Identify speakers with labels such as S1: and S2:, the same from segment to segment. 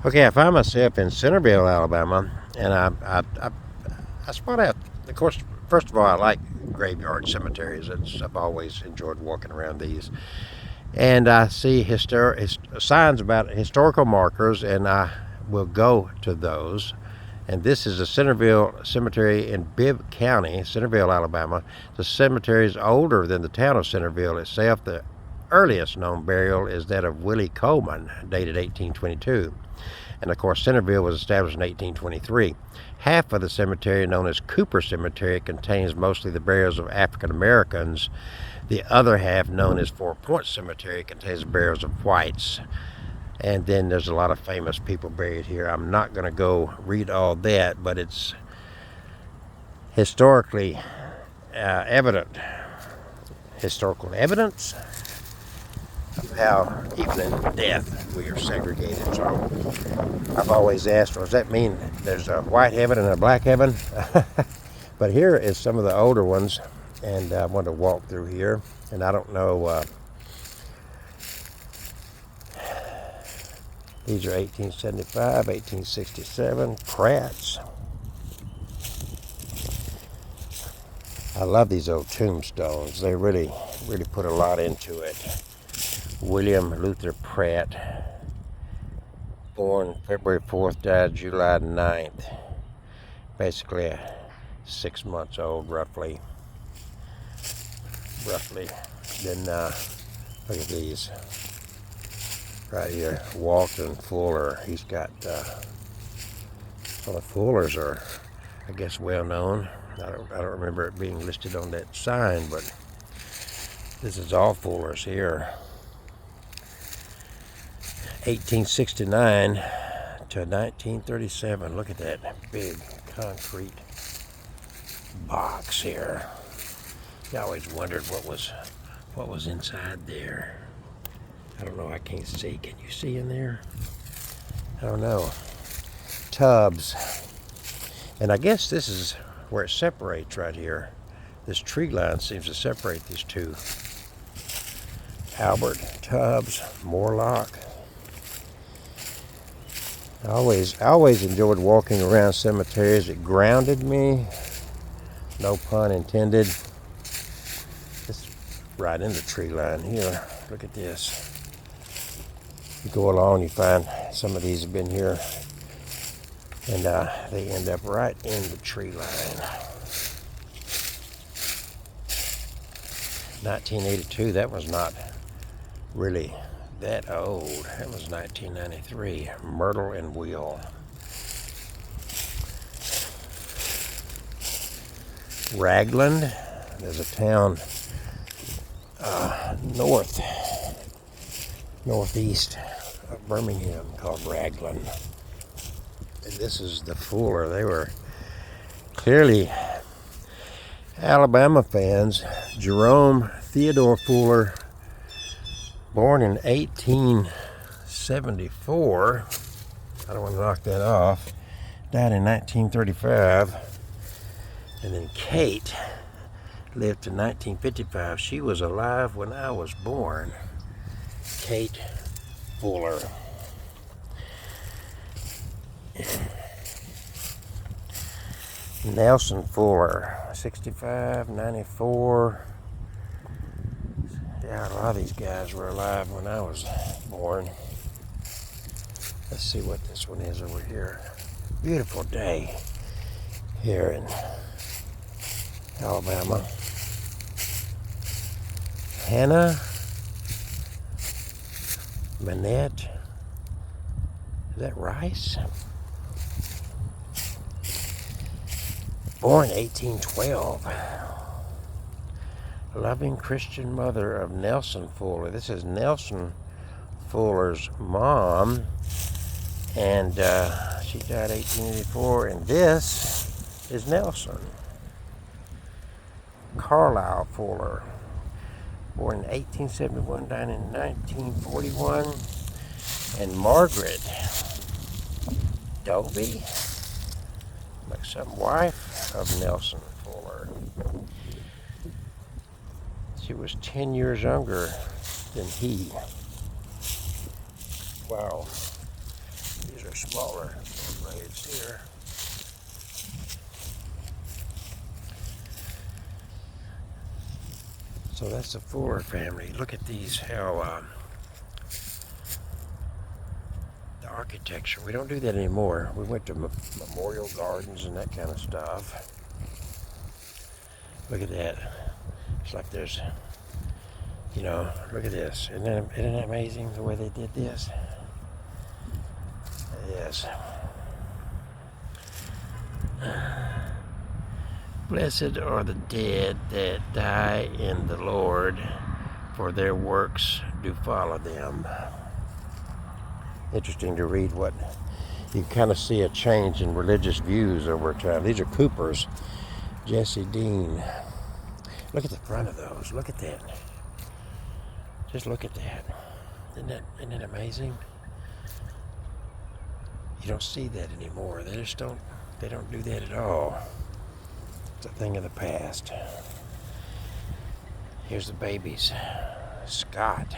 S1: Okay, I find myself in Centerville, Alabama, and I spot out. Of course, first of all, I like graveyard cemeteries. I've always enjoyed walking around these, and I see signs about historical markers, and I will go to those. And this is the Centerville Cemetery in Bibb County, Centerville, Alabama. The cemetery is older than the town of Centerville itself. The earliest known burial is that of Willie Coleman, dated 1822. And of course, Centerville was established in 1823. Half of the cemetery, known as Cooper Cemetery, contains mostly the burials of African Americans. The other half, known as Four Points Cemetery, contains burials of whites. And then there's a lot of famous people buried here. I'm not going to go read all that, but it's historically historical evidence of how even in death we are segregated. So I've always asked, does that mean there's a white heaven and a black heaven? But here is some of the older ones, and I want to walk through here. And I don't know, these are 1875, 1867, Pratt's. I love these old tombstones. They really put a lot into it. William Luther Pratt, born February 4th, died July 9th. Basically 6 months old, roughly. Then look at these right here. Walton Fuller. He's got, well, the Fullers are, I guess, well known. I don't remember it being listed on that sign, but this is all Fullers here. 1869 to 1937. Look at that big concrete box here. I always wondered what was inside there. I don't know. I can't see. Can you see in there? I don't know. Tubs. And I guess this is where it separates right here. This tree line seems to separate these two. Albert, Tubbs, Morlock. I always enjoyed walking around cemeteries. It grounded me. No pun intended. It's right in the tree line here. Look at this. You go along, you find some of these have been here, and they end up right in the tree line. 1982, that was not really that old. That was 1993. Myrtle and Wheel. Ragland. There's a town northeast of Birmingham called Ragland. And this is the Fuller. They were clearly Alabama fans. Jerome Theodore Fuller, born in 1874. I don't want to knock that off. Died in 1935. And then Kate lived to 1955. She was alive when I was born. Kate Fuller. Nelson Fuller, 65, 94. Yeah, a lot of these guys were alive when I was born. Let's see what this one is over here. Beautiful day here in Alabama. Hannah Manette. Is that Rice? Born 1812. Loving Christian mother of Nelson Fuller. This is Nelson Fuller's mom, and she died 1884. And this is Nelson. Carlisle Fuller, born in 1871, died in 1941. And Margaret Dobie, like some wife of Nelson Fuller. She was 10 years younger than he. Wow. These are smaller graves here. So that's the Fuller family. Look at these, how the architecture. We don't do that anymore. We went to memorial gardens and that kind of stuff. Look at that. It's like there's, you know, look at this. Isn't that amazing the way they did this? Yes. Blessed are the dead that die in the Lord, for their works do follow them. Interesting to read what you kind of see a change in religious views over time. These are Coopers, Jesse Dean. Look at the front of those. Look at that. Just look at that. Isn't that amazing? You don't see that anymore. They don't do that at all. It's a thing of the past. Here's the babies. Scott,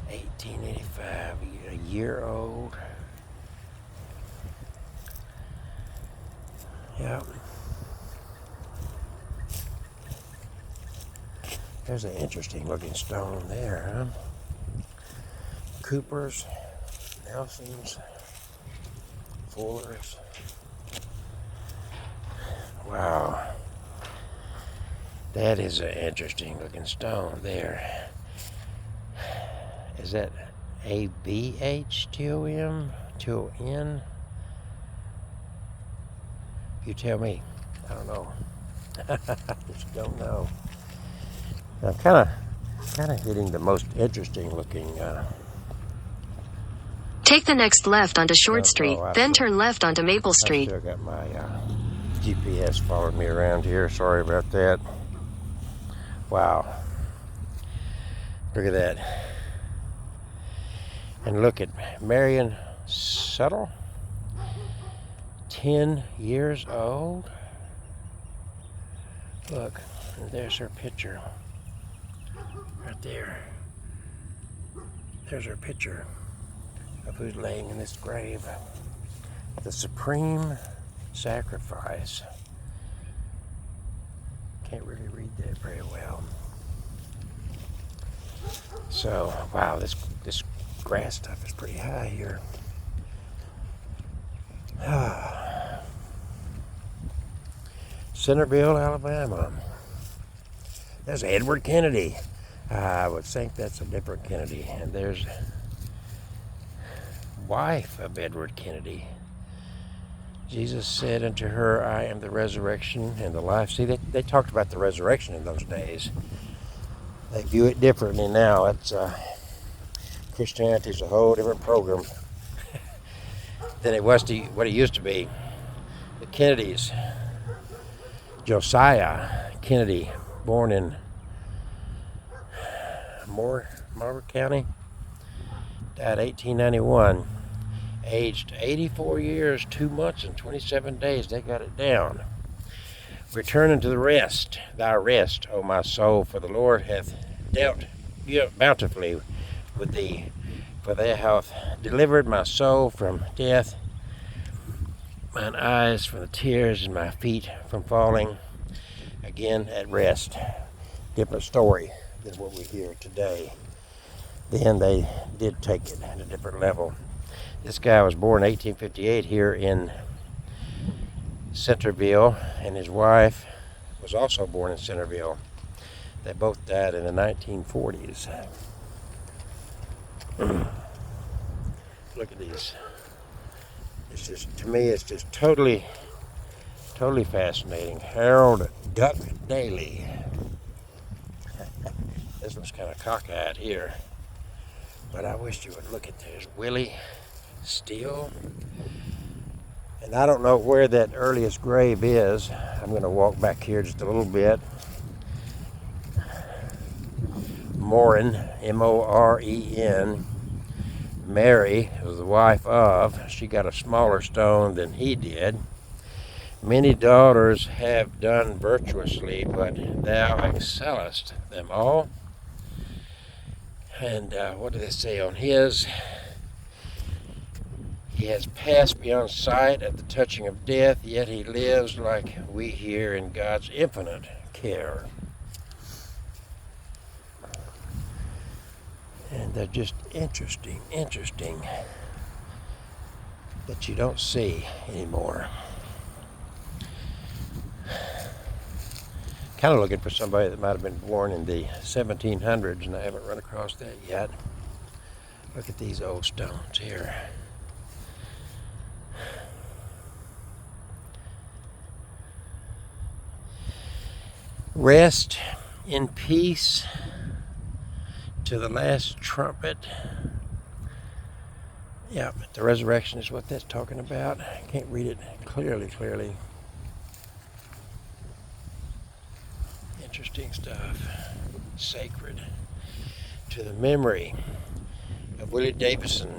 S1: 1885, a year old. Yep. There's an interesting looking stone there, huh? Coopers, Nelsons, Fullers. Wow. That is an interesting looking stone there. Is that ABH-TOM? TON? You tell me. I don't know. Just don't know. I'm kind of hitting the most interesting looking.
S2: Take the next left onto Short Street, then turn left onto Maple Street.
S1: I still got my GPS following me around here. Sorry about that. Wow. Look at that. And look at Marion Suttle, 10 years old. Look, and there's her picture. Right there. There's her picture of who's laying in this grave. The supreme sacrifice. Can't really read that very well. So, wow, this grass stuff is pretty high here. Centerville, Alabama. There's Edward Kennedy. I would think that's a different Kennedy. And there's wife of Edward Kennedy. Jesus said unto her, I am the resurrection and the life. See, they talked about the resurrection in those days. They view it differently now. It's Christianity's a whole different program than it was to what it used to be. The Kennedys. Josiah Kennedy, born in Marlborough County, died 1891, aged 84 years, 2 months, and 27 days. They got it down. Returning to the rest, thy rest, O my soul, for the Lord hath dealt bountifully with thee, for thou hast delivered my soul from death, mine eyes from the tears, and my feet from falling. Again at rest. Different story than what we hear today. Then they did take it at a different level. This guy was born in 1858 here in Centerville, and his wife was also born in Centerville. They both died in the 1940s. Look at these. It's just, to me, it's just totally fascinating. Harold Duck Daly. This one's kind of cockeyed here. But I wish you would look at this. Willie Steele. And I don't know where that earliest grave is. I'm going to walk back here just a little bit. Morin, M-O-R-E-N. Mary was the wife of. She got a smaller stone than he did. Many daughters have done virtuously, but thou excellest them all. And what do they say on his? He has passed beyond sight at the touching of death, yet he lives like we here in God's infinite care. And they're just interesting that you don't see anymore. Kind of looking for somebody that might have been born in the 1700s, and I haven't run across that yet. Look at these old stones here. Rest in peace to the last trumpet. Yeah, the resurrection is what that's talking about. I can't read it clearly. Interesting stuff. Sacred to the memory of Willie Davidson.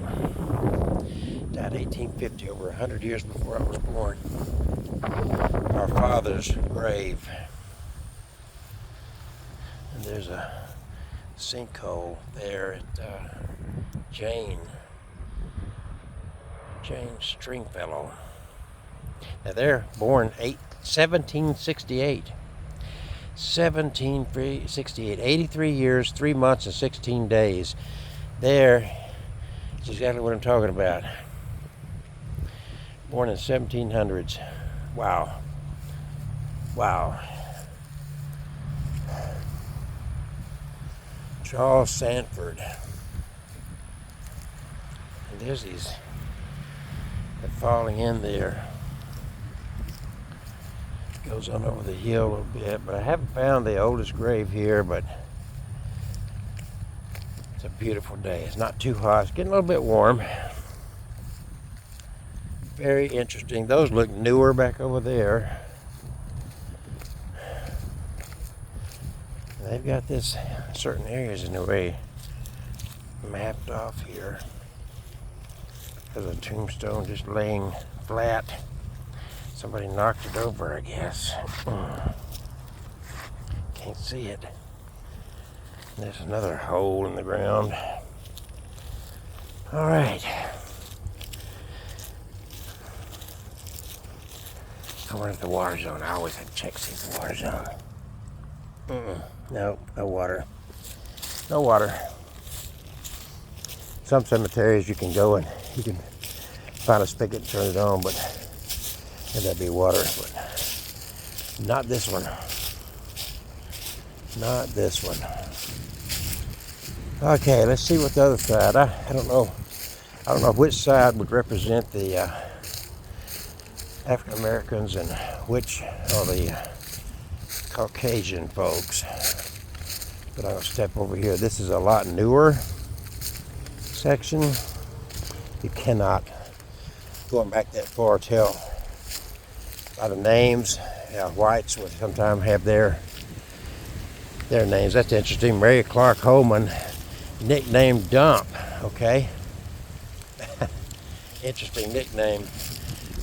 S1: Died 1850, over 100 years before I was born. Our father's grave. And there's a sinkhole there at Jane Stringfellow. Now they're born 1768. 1768. 83 years, 3 months, and 16 days. There is exactly what I'm talking about. Born in 1700s. Wow. Charles Sanford. And there's these falling in there. Goes on over the hill a little bit, but I haven't found the oldest grave here, but it's a beautiful day. It's not too hot. It's getting a little bit warm. Very interesting. Those look newer back over there. They've got this certain areas in a way mapped off here. There's a tombstone just laying flat. Somebody knocked it over, I guess. Can't see it. There's another hole in the ground. All right. I went to the water zone. I always have to check see if the water zone. No water. No water. Some cemeteries you can go and you can find a spigot and turn it on, but that'd be water. But not this one. Not this one. Okay, let's see what the other side. I don't know. I don't know which side would represent the African Americans and which are the Caucasian folks. But I'll step over here. This is a lot newer section. You cannot, going back that far, tell by the names. Whites would sometimes have their names. That's interesting. Mary Clark Holman, nicknamed Dump. Okay. Interesting nickname.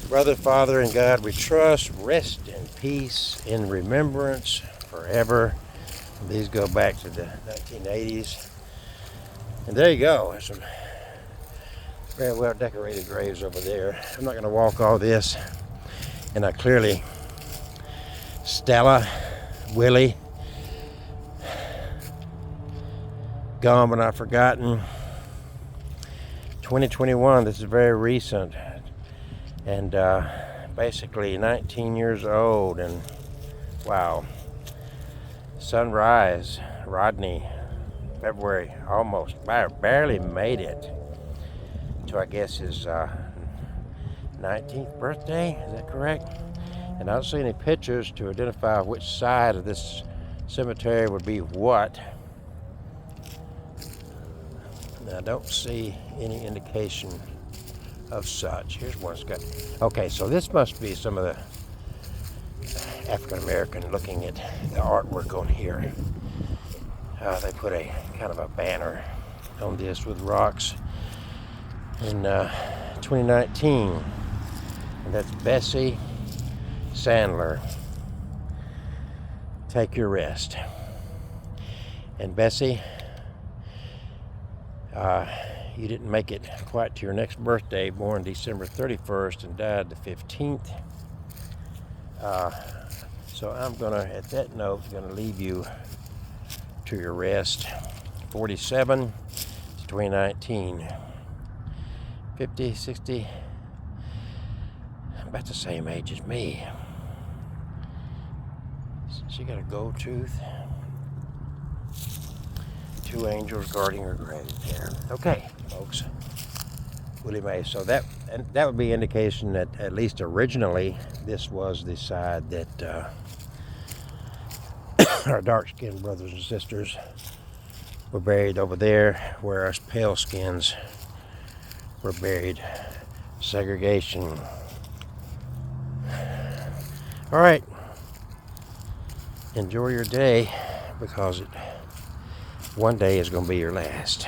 S1: Brother, Father, and God we trust. Rest in peace, in remembrance forever. These go back to the 1980s. And there you go. There's some very well decorated graves over there. I'm not going to walk all this. And I clearly, Stella, Willie, Gone But Not Forgotten. 2021, this is very recent. And basically 19 years old. And wow. Sunrise, Rodney, February, almost, barely made it to, I guess, his 19th birthday, is that correct? And I don't see any pictures to identify which side of this cemetery would be what. And I don't see any indication of such. Here's one that's got, okay, so this must be some of the African American looking at the artwork on here. They put a kind of a banner on this with rocks in 2019, and that's Bessie Sandler. Take your rest. And Bessie, you didn't make it quite to your next birthday, born December 31st and died the 15th. So I'm gonna, at that note, gonna leave you to your rest. 47 to 2019, 50, 60, about the same age as me. She got a gold tooth. 2 angels guarding her grave there. Okay, folks. Willie Mae. So that would be indication that at least originally this was the side that our dark-skinned brothers and sisters were buried over there, where us pale skins were buried. Segregation. All right. Enjoy your day, because one day is going to be your last.